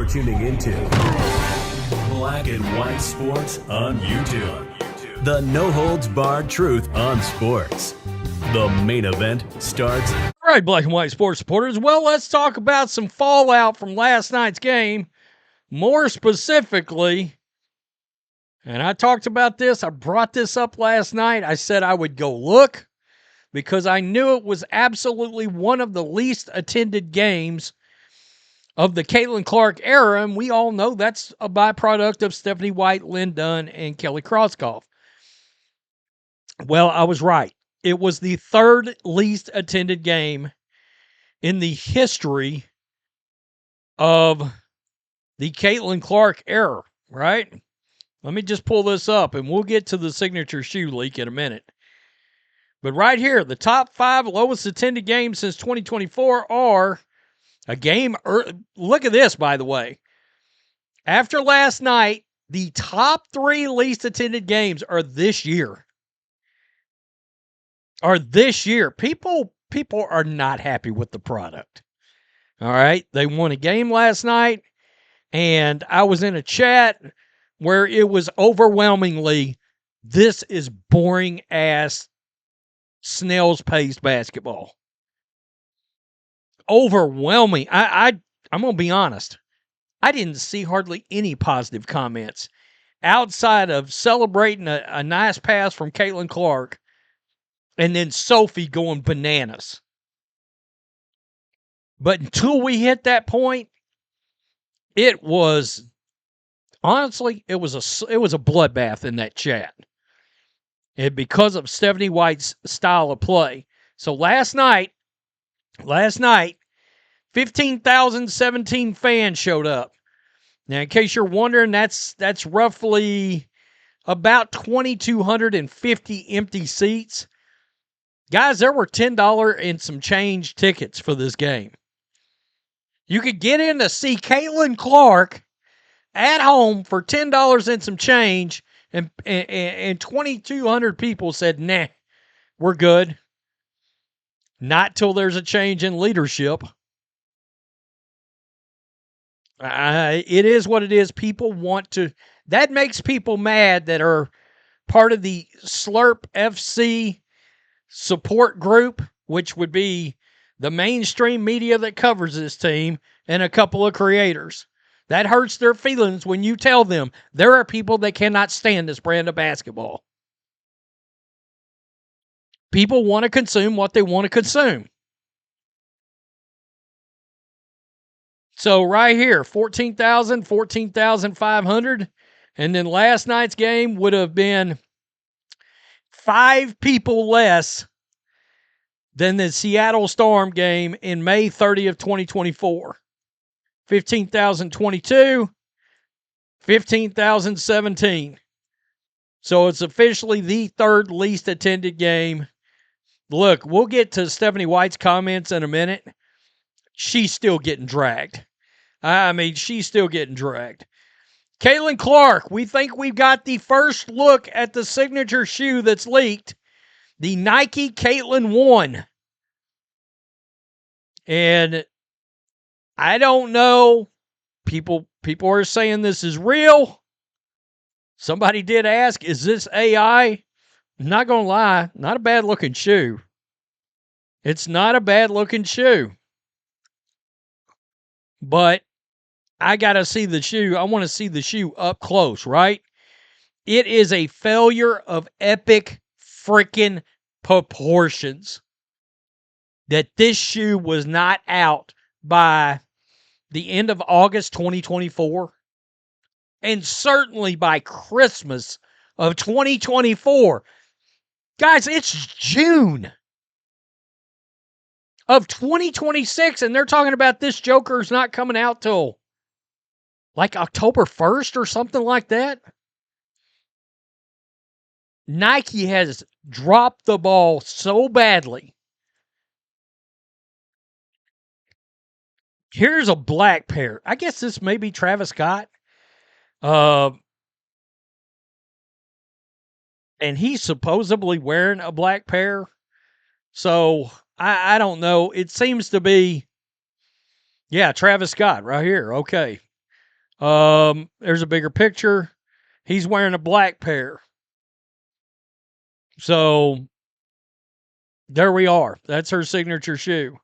You're tuning into Black and White Sports on YouTube. The no-holds-barred truth on sports. The main event starts. All right, Black and White Sports supporters. Well, let's talk about some fallout from last night's game. More specifically, and I talked about this, I brought this up last night. I said I would go look because I knew it was absolutely one of the least attended games of the Caitlin Clark era, and we all know that's a byproduct of Stephanie White, Lynn Dunn, and Kelly Krauskopf. Well, I was right. It was the third least attended game in the history of the Caitlin Clark era, right? Let me just pull this up, and we'll get to the signature shoe leak in a minute. But right here, the top 5 lowest attended games since 2024 are a game. Look at this, by the way. After last night, the top 3 least attended games are this year. People are not happy with the product. All right. They won a game last night, and I was in a chat where it was overwhelmingly, this is boring ass snail's pace basketball. Overwhelming. I'm going to be honest. I didn't see hardly any positive comments outside of celebrating a nice pass from Caitlin Clark and then Sophie going bananas. But until we hit that point, it was, honestly, it was a bloodbath in that chat. And because of Stephanie White's style of play. So last night, 15,017 fans showed up. Now, in case you're wondering, that's roughly about 2,250 empty seats. Guys, there were $10 and some change tickets for this game. You could get in to see Caitlin Clark at home for $10 and some change, and 2,200 people said, nah, we're good. Not till there's a change in leadership. It is what it is. People want to. That makes people mad that are part of the Slurp FC support group, which would be the mainstream media that covers this team and a couple of creators. That hurts their feelings when you tell them there are people that cannot stand this brand of basketball. People want to consume what they want to consume. So right here, 14,000, 14,500. And then last night's game would have been 5 people less than the Seattle Storm game in May 30th, 2024. 15,022, 15,017. So it's officially the third least attended game. Look, we'll get to Stephanie White's comments in a minute. She's still getting dragged. She's still getting dragged. Caitlin Clark, we think we've got the first look at the signature shoe that's leaked. The Nike Caitlin 1. And I don't know. People are saying this is real. Somebody did ask, is this AI? I'm not going to lie, not a bad looking shoe. It's not a bad looking shoe. But I got to see the shoe. I want to see the shoe up close, right? It is a failure of epic freaking proportions that this shoe was not out by the end of August 2024, and certainly by Christmas of 2024. Guys, it's June of 2026, and they're talking about this Joker's not coming out till like October 1st or something like that. Nike has dropped the ball so badly. Here's a black pair. I guess this may be Travis Scott. And he's supposedly wearing a black pair. So, I don't know. It seems to be, yeah, Travis Scott right here. Okay. There's a bigger picture. He's wearing a black pair. So there we are. That's her signature shoe.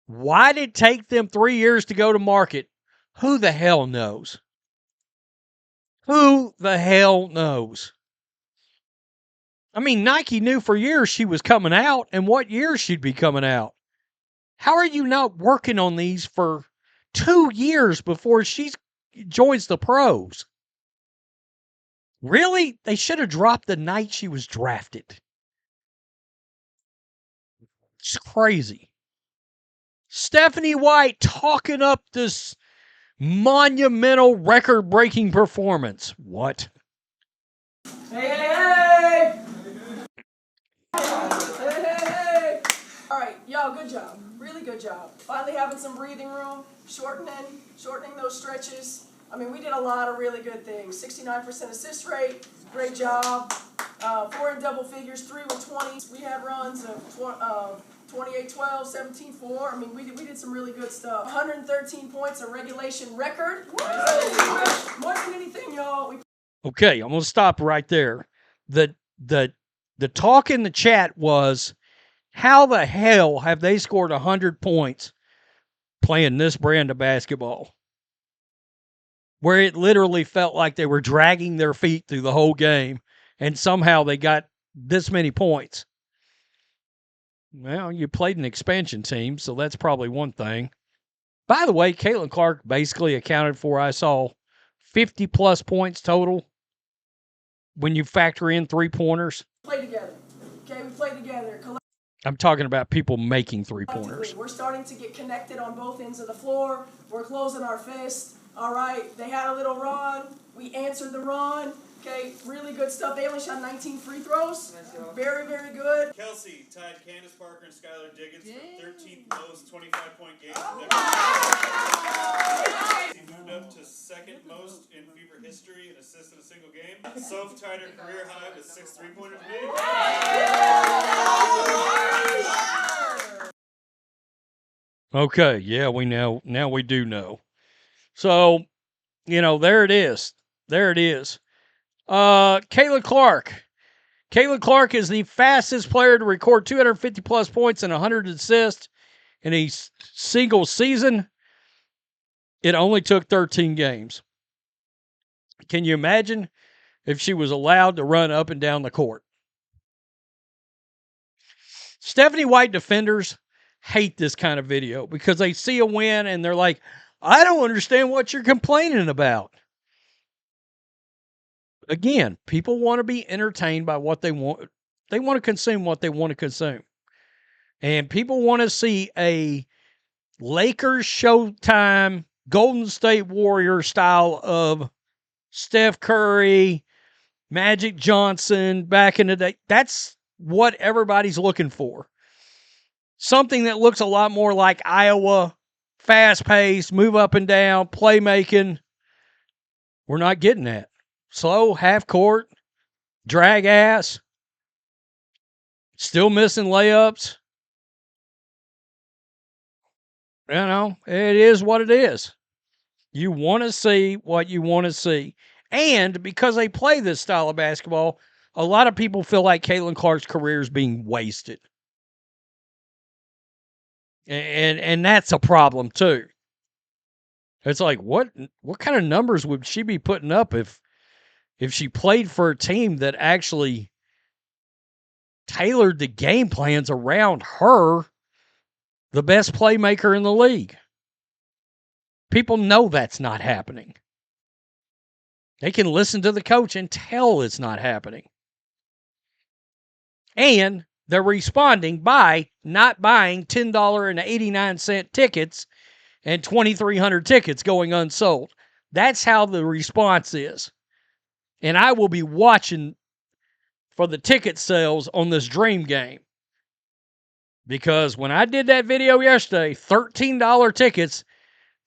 Why did it take them 3 years to go to market? Who the hell knows? Who the hell knows? I mean, Nike knew for years she was coming out and what year she'd be coming out. How are you not working on these for 2 years before she joins the pros? Really? They should have dropped the night she was drafted. It's crazy. Stephanie White talking up this monumental record-breaking performance. What? Hey, hey, hey! Hey, hey, hey! All right, y'all, good job. Really good job. Finally having some breathing room, shortening those stretches. I mean, we did a lot of really good things. 69% assist rate, great job. 4 in double figures, 3 with 20s. We had runs of 28-12, 17-4. I mean, we did some really good stuff. 113 points, a regulation record. More than anything, y'all. Okay, I'm going to stop right there. The talk in the chat was, how the hell have they scored 100 points playing this brand of basketball? Where it literally felt like they were dragging their feet through the whole game, and somehow they got this many points. Well, you played an expansion team, so that's probably one thing. By the way, Caitlin Clark basically accounted for, I saw, 50-plus points total when you factor in three-pointers. Play together. Okay, we play together. I'm talking about people making three-pointers. We're starting to get connected on both ends of the floor. We're closing our fist. All right, they had a little run. We answered the run. Okay, really good stuff. They only shot 19 free throws. Very, very good. Kelsey tied Candace Parker and Skylar Diggins for 13th most 25-point games. He moved up to second most in Fever history in assists in a single game. Soph tied her career high with 6 3-pointers made. Okay, yeah, we know. Now we do know. So, there it is. There it is. Caitlin Clark. Caitlin Clark is the fastest player to record 250-plus points and 100 assists in a single season. It only took 13 games. Can you imagine if she was allowed to run up and down the court? Stephanie White defenders hate this kind of video because they see a win and they're like, I don't understand what you're complaining about. Again, people want to be entertained by what they want. They want to consume what they want to consume. And people want to see a Lakers Showtime, Golden State Warrior style of Steph Curry, Magic Johnson back in the day. That's what everybody's looking for. Something that looks a lot more like Iowa, fast-paced, move up and down, playmaking. We're not getting that. Slow, half-court, drag ass, still missing layups. It is what it is. You want to see what you want to see. And because they play this style of basketball, a lot of people feel like Caitlin Clark's career is being wasted. And that's a problem too. It's like, what kind of numbers would she be putting up if she played for a team that actually tailored the game plans around her, the best playmaker in the league? People know that's not happening. They can listen to the coach and tell it's not happening. And they're responding by not buying $10.89 tickets and 2,300 tickets going unsold. That's how the response is. And I will be watching for the ticket sales on this dream game. Because when I did that video yesterday, $13 tickets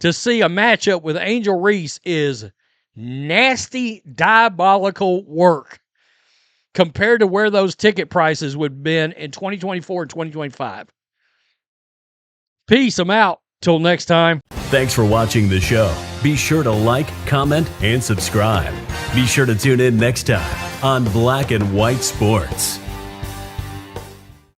to see a matchup with Angel Reese is nasty, diabolical work compared to where those ticket prices would have been in 2024 and 2025. Peace. I'm out. Till next time. Thanks for watching the show. Be sure to like, comment, and subscribe. Be sure to tune in next time on Black and White Sports.